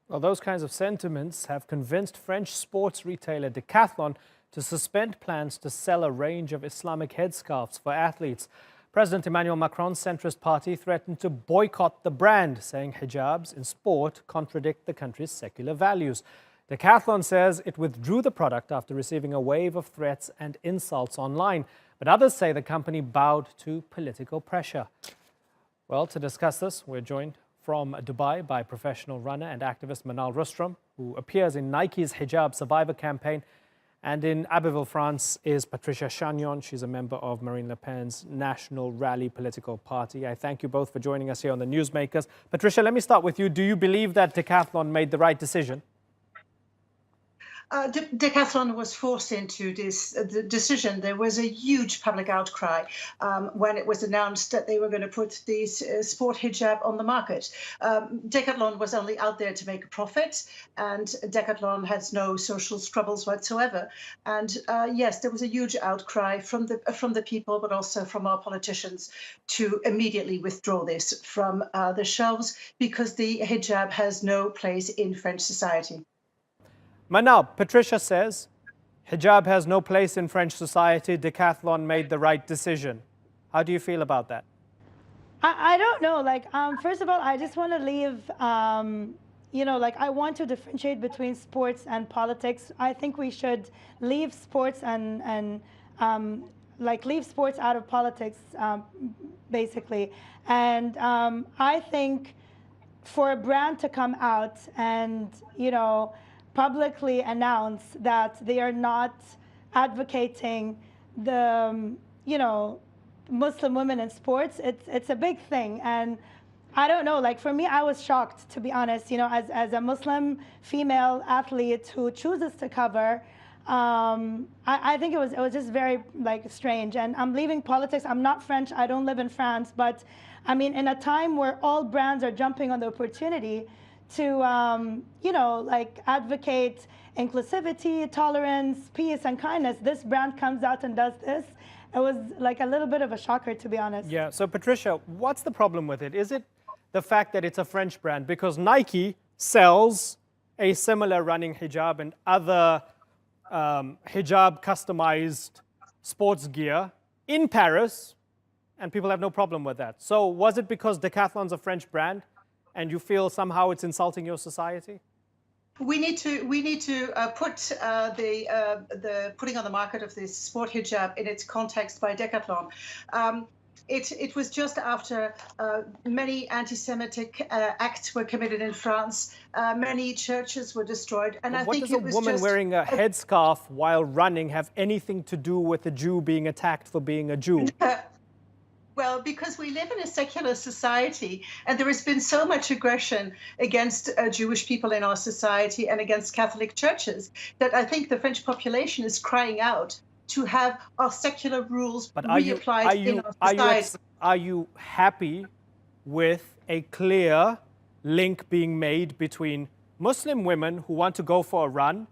Well, those kinds of sentiments have convinced French sports retailer Decathlon to suspend plans to sell a range of Islamic headscarves for athletes. President Emmanuel Macron's centrist party threatened to boycott the brand, saying hijabs in sport contradict the country's secular values. Decathlon says it withdrew the product after receiving a wave of threats and insults online, but others say the company bowed to political pressure. Well, to discuss this, we're joined from Dubai by professional runner and activist Manal Rostom, who appears in Nike's Hijab Survivor campaign. And in Abbeville, France, is Patricia Chagnon. She's a member of Marine Le Pen's National Rally political party. I thank you both for joining us here on the Newsmakers. Patricia, let me start with you. Do you believe that Decathlon made the right decision? Decathlon was forced into this decision. There was a huge public outcry when it was announced that they were going to put these sport hijab on the market. Decathlon was only out there to make a profit, and Decathlon has no social scruples whatsoever. And yes, there was a huge outcry from the people, but also from our politicians, to immediately withdraw this from the shelves because the hijab has no place in French society. Manal, Patricia says hijab has no place in French society. Decathlon made the right decision. How do you feel about that? I don't know. First of all, I just want to leave, I want to differentiate between sports and politics. I think we should leave sports and leave sports out of politics, basically. And I think for a brand to come out and, publicly announce that they are not advocating the, Muslim women in sports, it's a big thing. And I don't know, for me, I was shocked, to be honest, as a Muslim female athlete who chooses to cover. I think it was just very strange. And I'm leaving politics. I'm not French. I don't live in France. But I mean, in a time where all brands are jumping on the opportunity to, advocate inclusivity, tolerance, peace, and kindness, this brand comes out and does this. It was a little bit of a shocker, to be honest. Yeah, so Patricia, what's the problem with it? Is it the fact that it's a French brand? Because Nike sells a similar running hijab and other hijab customized sports gear in Paris, and people have no problem with that. So was it because Decathlon's a French brand and you feel somehow it's insulting your society? We need to put the putting on the market of this sport hijab in its context by Decathlon. It was just after many anti-Semitic acts were committed in France. Many churches were destroyed, and I think it was just... What does a woman wearing a headscarf while running have anything to do with a Jew being attacked for being a Jew? Well, because we live in a secular society, and there has been so much aggression against Jewish people in our society and against Catholic churches that I think the French population is crying out to have our secular rules reapplied in our society. Are you happy with a clear link being made between Muslim women who want to go for a run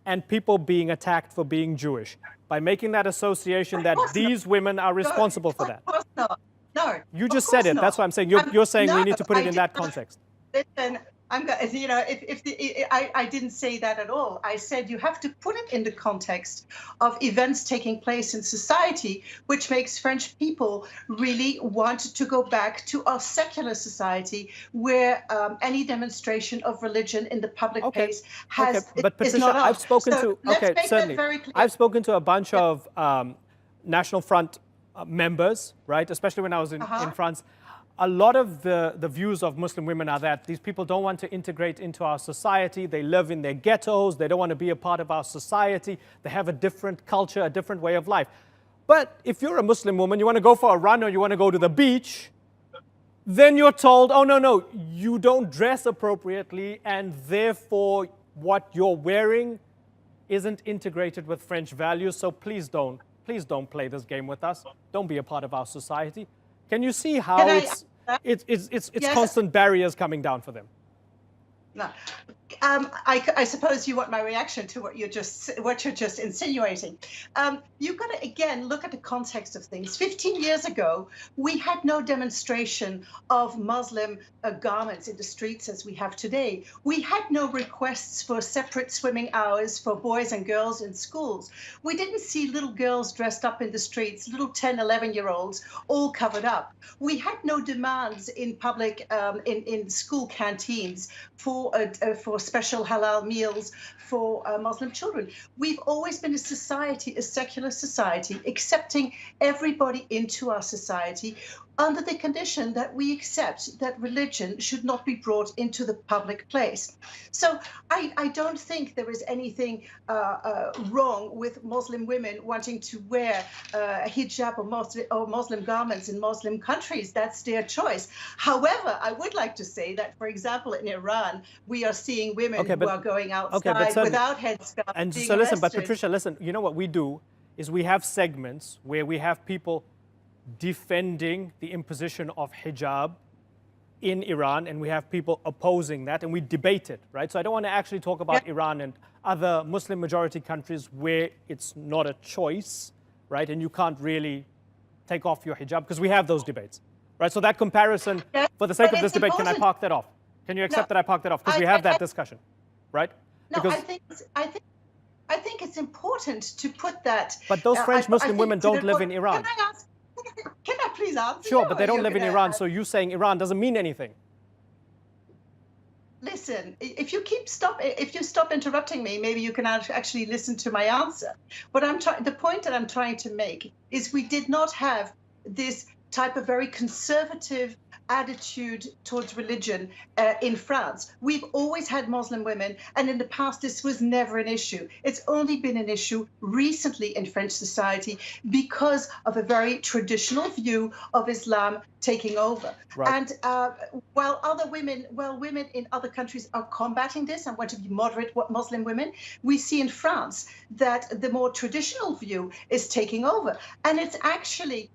and people being attacked for being Jewish? By making that association that these women are responsible for that. Of course not. No. You just said it. Not. That's what I'm saying. You're saying we need to put it in that context. Listen, I didn't say that at all. I said you have to put it in the context of events taking place in society, which makes French people really want to go back to our secular society, where any demonstration of religion in the public place but Patricia, is not I've spoken to I've spoken to a bunch of National Front members, right? Especially when I was in France. A lot of the views of Muslim women are that these people don't want to integrate into our society. They live in their ghettos. They don't want to be a part of our society. They have a different culture, a different way of life. But if you're a Muslim woman, you want to go for a run or you want to go to the beach, then you're told, oh, no, you don't dress appropriately, and therefore what you're wearing isn't integrated with French values. So please don't play this game with us. Don't be a part of our society. Can you see how it's yes. constant barriers coming down for them? No. I suppose you want my reaction to what you're just insinuating. You've got to again look at the context of things. 15 years ago, we had no demonstration of Muslim garments in the streets as we have today. We had no requests for separate swimming hours for boys and girls in schools. We didn't see little girls dressed up in the streets, little 10, 11-year-olds all covered up. We had no demands in public in school canteens for special halal meals for Muslim children. We've always been a society, a secular society, accepting everybody into our society under the condition that we accept that religion should not be brought into the public place. So I don't think there is anything wrong with Muslim women wanting to wear hijab or Muslim garments in Muslim countries. That's their choice. However, I would like to say that, for example, in Iran, we are seeing women who are going outside without headscarves. And so listen, but Patricia, listen, you know what we do is we have segments where we have people defending the imposition of hijab in Iran, and we have people opposing that, and we debate it, right? So I don't want to actually talk about Iran and other Muslim majority countries where it's not a choice, right? And you can't really take off your hijab, because we have those debates, right? So that comparison, for the sake of this debate, can I park that off? Can you accept that I park that off? Because we have that discussion, right? No, because I think it's important to put that. But those French Muslim women don't live in Iran. Can I please answer? Sure, but they don't live in Iran, so you saying Iran doesn't mean anything. Listen, if you stop interrupting me, maybe you can actually listen to my answer. The point that I'm trying to make is we did not have this type of very conservative attitude towards religion in France. We've always had Muslim women, and in the past this was never an issue. It's only been an issue recently in French society because of a very traditional view of Islam taking over. Right. And while women in other countries are combating this and want to be moderate Muslim women, we see in France that the more traditional view is taking over. And it's actually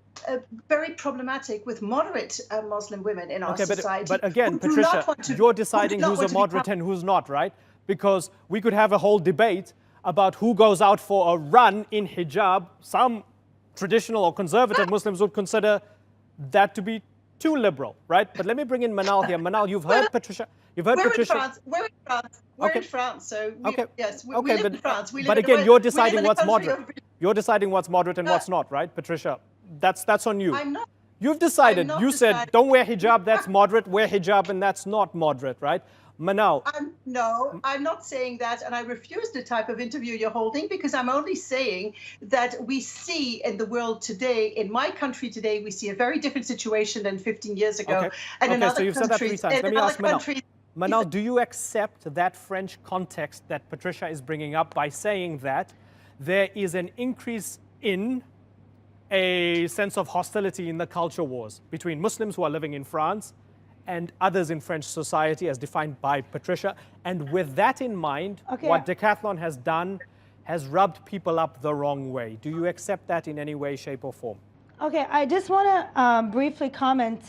very problematic with moderate Muslim women in our society. But again, Patricia, you're deciding who's a moderate and who's not, right? Because we could have a whole debate about who goes out for a run in hijab. Some traditional or conservative Muslims would consider that to be too liberal, right? But let me bring in Manal here. Manal, you've heard Patricia. You've heard Patricia. We're in France. We're in France. So yes, we live in France. But again, you're deciding what's moderate. You're deciding what's moderate and what's not, right, Patricia? That's on you. I'm not. You've decided. You said don't wear hijab, that's moderate. Wear hijab, and that's not moderate, right? Manal. No, I'm not saying that, and I refuse the type of interview you're holding, because I'm only saying that we see in the world today, in my country today, we see a very different situation than 15 years ago. And in other so you've said that 3 times. Let me ask Manal. Manal, do you accept that French context that Patricia is bringing up by saying that there is an increase in a sense of hostility in the culture wars between Muslims who are living in France and others in French society as defined by Patricia? And with that in mind, what Decathlon has done has rubbed people up the wrong way. Do you accept that in any way, shape or form? Okay, I just want to briefly comment.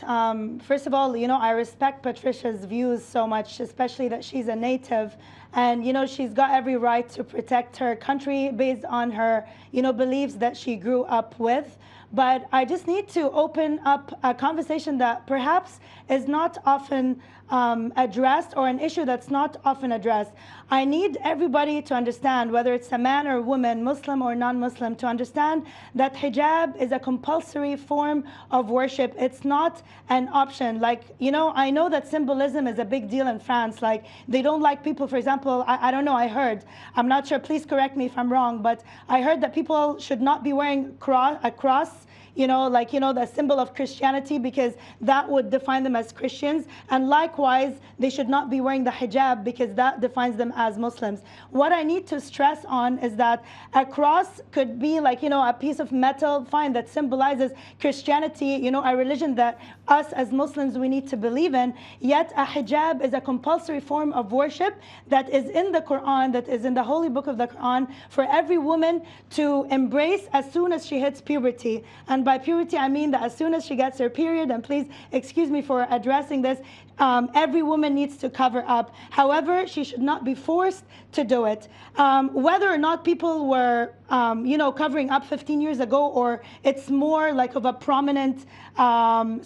First of all, I respect Patricia's views so much, especially that she's a native. And, she's got every right to protect her country based on her, beliefs that she grew up with. But I just need to open up a conversation that perhaps is not often addressed, or an issue that's not often addressed. I need everybody to understand, whether it's a man or woman, Muslim or non-Muslim, to understand that hijab is a compulsory form of worship. It's not an option. I know that symbolism is a big deal in France. They don't like people, for example, I don't know, I heard, I'm not sure, please correct me if I'm wrong, but I heard that people should not be wearing a cross, the symbol of Christianity, because that would define them as Christians. And likewise, they should not be wearing the hijab because that defines them as Muslims. What I need to stress on is that a cross could be a piece of metal, fine, that symbolizes Christianity, a religion that us as Muslims we need to believe in. Yet a hijab is a compulsory form of worship that is in the Quran, that is in the holy book of the Quran, for every woman to embrace as soon as she hits puberty. puberty. And by puberty, I mean that as soon as she gets her period, and please excuse me for addressing this, every woman needs to cover up. However, she should not be forced to do it. Whether or not people were, covering up 15 years ago, or it's more like of a prominent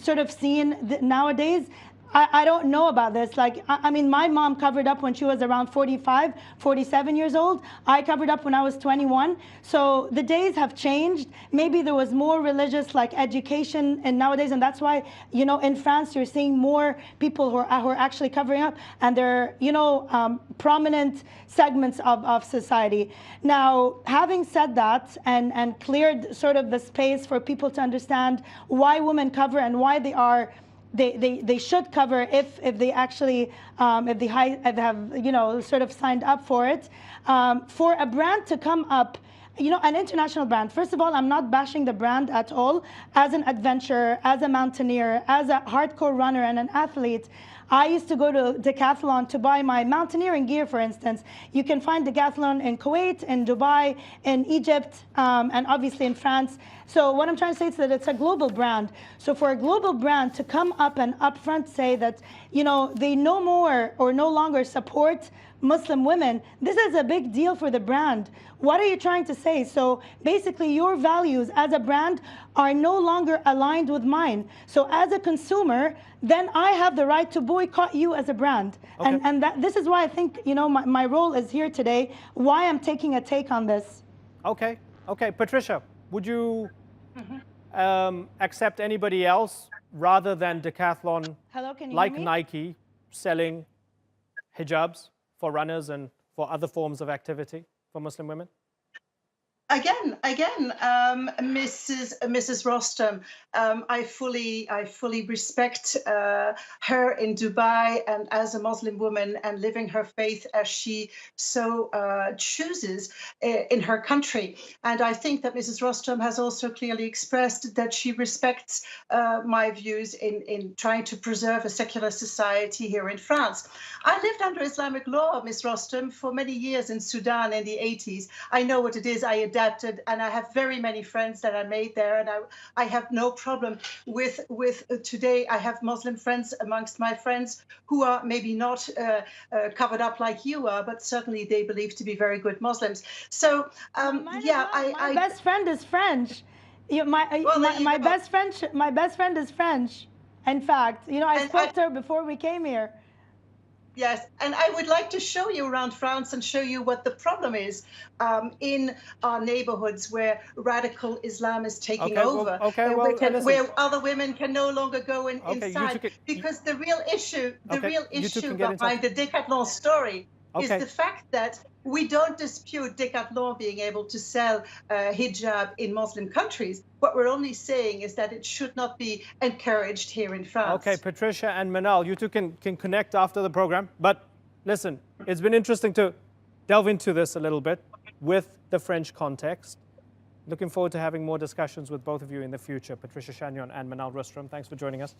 sort of scene nowadays, I don't know about this. Like, I mean, my mom covered up when she was around 45, 47 years old. I covered up when I was 21. So the days have changed. Maybe there was more religious like education and nowadays, and that's why, in France, you're seeing more people who are actually covering up, and they're, prominent segments of society. Now, having said that and cleared sort of the space for people to understand why women cover and why they should cover if they actually if they have sort of signed up for it, for a brand to come up, an international brand. First of all, I'm not bashing the brand at all. As an adventurer, as a mountaineer, as a hardcore runner and an athlete, I used to go to Decathlon to buy my mountaineering gear, for instance. You can find Decathlon in Kuwait, in Dubai, in Egypt, and obviously in France. So what I'm trying to say is that it's a global brand. So for a global brand to come up and upfront say that, they no more or no longer support Muslim women, this is a big deal for the brand. What are you trying to say? So basically your values as a brand are no longer aligned with mine. So as a consumer, then I have the right to boycott you as a brand. Okay. And this is why I think, my role is here today, why I'm taking a take on this. Okay. Patricia, would you accept anybody else rather than Decathlon, Hello, can you like hear me? Nike, selling hijabs for runners and for other forms of activity for Muslim women? Again, Mrs. Rostom, I fully respect her in Dubai and as a Muslim woman and living her faith as she so chooses in her country. And I think that Mrs. Rostom has also clearly expressed that she respects my views in trying to preserve a secular society here in France. I lived under Islamic law, Ms. Rostom, for many years in Sudan in the 80s. I know what it is. I adapted, and I have very many friends that I made there, and I have no problem with today. I have Muslim friends amongst my friends who are maybe not covered up like you are, but certainly they believe to be very good Muslims. So my best friend is French. My best friend is French. In fact, I spoke to her before we came here. Yes, and I would like to show you around France and show you what the problem is in our neighborhoods where radical Islam is taking over, where other women can no longer go inside. Because the real issue, behind the Decathlon story is the fact that we don't dispute Decathlon being able to sell hijab in Muslim countries. What we're only saying is that it should not be encouraged here in France. Okay, Patricia and Manal, you two can connect after the program. But listen, it's been interesting to delve into this a little bit with the French context. Looking forward to having more discussions with both of you in the future. Patricia Chagnon and Manal Rostom, thanks for joining us.